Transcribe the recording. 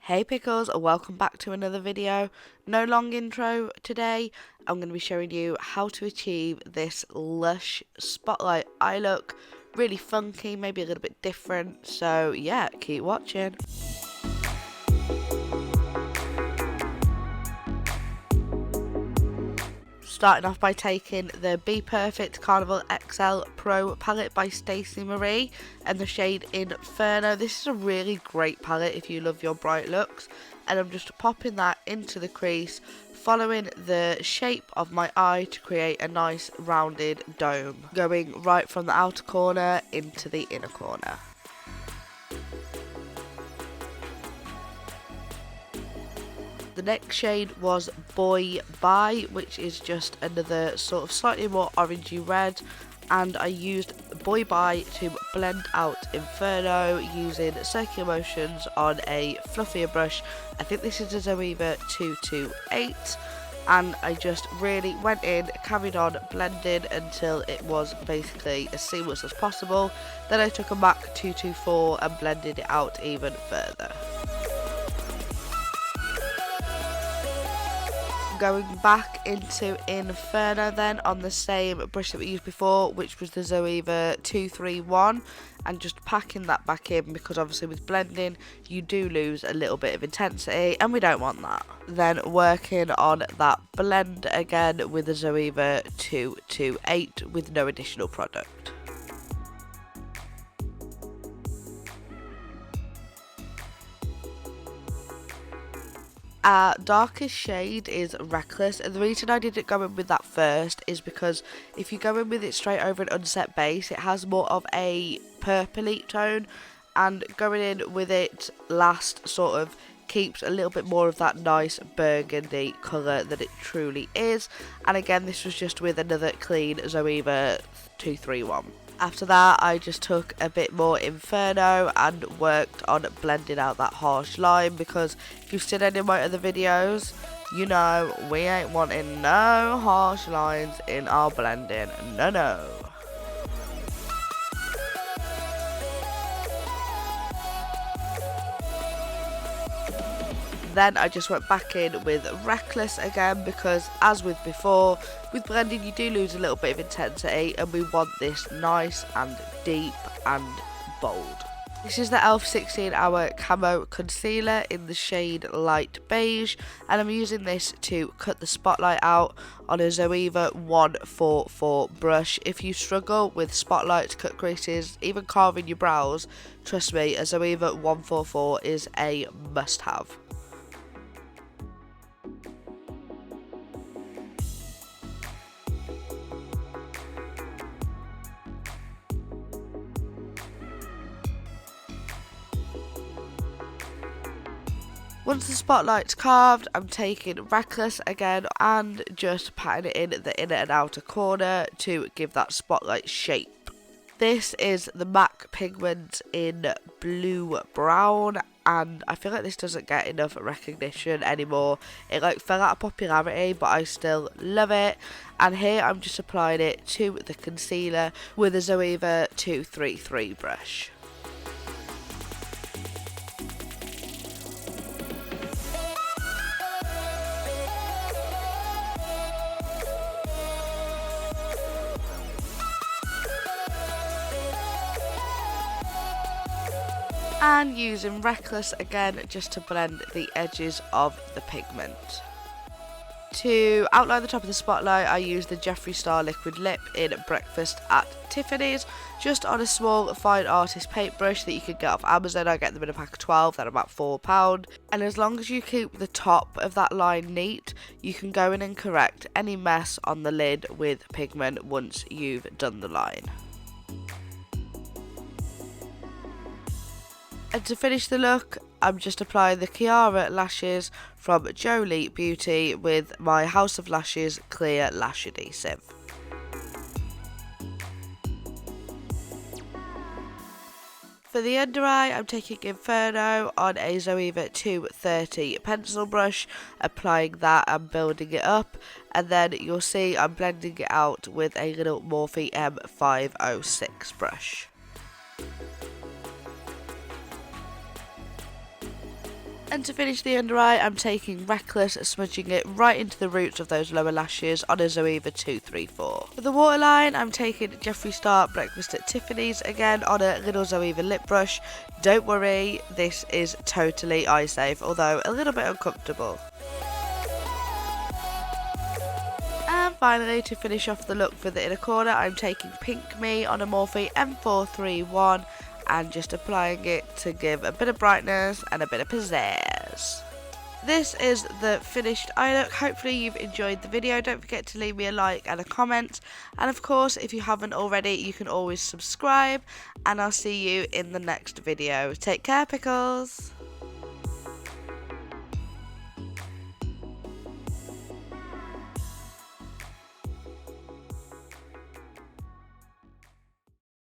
Hey Pickles, welcome back to another video. No long intro today. I'm going to be showing you how to achieve this lush spotlight eye look. Really funky, maybe a little bit different. So yeah, keep watching. Starting off by taking the Be Perfect Carnival XL Pro palette by Stacey Marie and the shade Inferno. This is a really great palette if you love your bright looks, and I'm just popping that into the crease, following the shape of my eye to create a nice rounded dome, going right from the outer corner into the inner corner. The next shade was Boy Bye, which is just another sort of slightly more orangey red, and I used Boy Bye to blend out Inferno using circular motions on a fluffier brush. I think this is a Zoeva 228, and I just really went in, carried on blending until it was basically as seamless as possible. Then I took a MAC 224 and blended it out even further. Going back into Inferno then on the same brush that we used before, which was the Zoeva 231, and just packing that back in because obviously with blending you do lose a little bit of intensity and we don't want that. Then working on that blend again with the Zoeva 228 with no additional product. Our darkest shade is Reckless, and the reason I didn't go in with that first is because if you go in with it straight over an unset base, it has more of a purpley tone, and going in with it last sort of keeps a little bit more of that nice burgundy colour that it truly is. And again, this was just with another clean Zoeva 231. After that, I just took a bit more Inferno and worked on blending out that harsh line, because if you've seen any of my other videos, you know we ain't wanting no harsh lines in our blending. No. Then I just went back in with Reckless again, because as with before, with blending you do lose a little bit of intensity, and we want this nice and deep and bold. This is the e.l.f. 16 Hour Camo Concealer in the shade Light Beige, and I'm using this to cut the spotlight out on a Zoeva 144 brush. If you struggle with spotlights, cut creases, even carving your brows, trust me, a Zoeva 144 is a must-have. Once the spotlight's carved, I'm taking Reckless again and just patting it in the inner and outer corner to give that spotlight shape. This is the MAC pigment in Blue Brown, and I feel like this doesn't get enough recognition anymore. It fell out of popularity, but I still love it. And here I'm just applying it to the concealer with a Zoeva 233 brush. And using Reckless again just to blend the edges of the pigment. To outline the top of the spotlight, I used the Jeffree Star Liquid Lip in Breakfast at Tiffany's, just on a small fine artist paintbrush that you can get off Amazon. I get them in a pack of 12, they're about £4. And as long as you keep the top of that line neat, you can go in and correct any mess on the lid with pigment once you've done the line. And to finish the look, I'm just applying the Kiara lashes from Jolie Beauty with my House of Lashes Clear Lash Adhesive. For the under eye, I'm taking Inferno on a Zoeva 230 pencil brush, applying that and building it up, and then you'll see I'm blending it out with a little Morphe M506 brush. And to finish the under eye, I'm taking Reckless, smudging it right into the roots of those lower lashes on a Zoeva 234. For the waterline, I'm taking Jeffree Star Breakfast at Tiffany's again on a little Zoeva lip brush. Don't worry, this is totally eye safe, although a little bit uncomfortable. And finally, to finish off the look for the inner corner, I'm taking Pink Me on a Morphe M431 and just applying it to give a bit of brightness and a bit of pizzazz. This is the finished eye look. Hopefully you've enjoyed the video. Don't forget to leave me a like and a comment. And of course, if you haven't already, you can always subscribe. And I'll see you in the next video. Take care, pickles!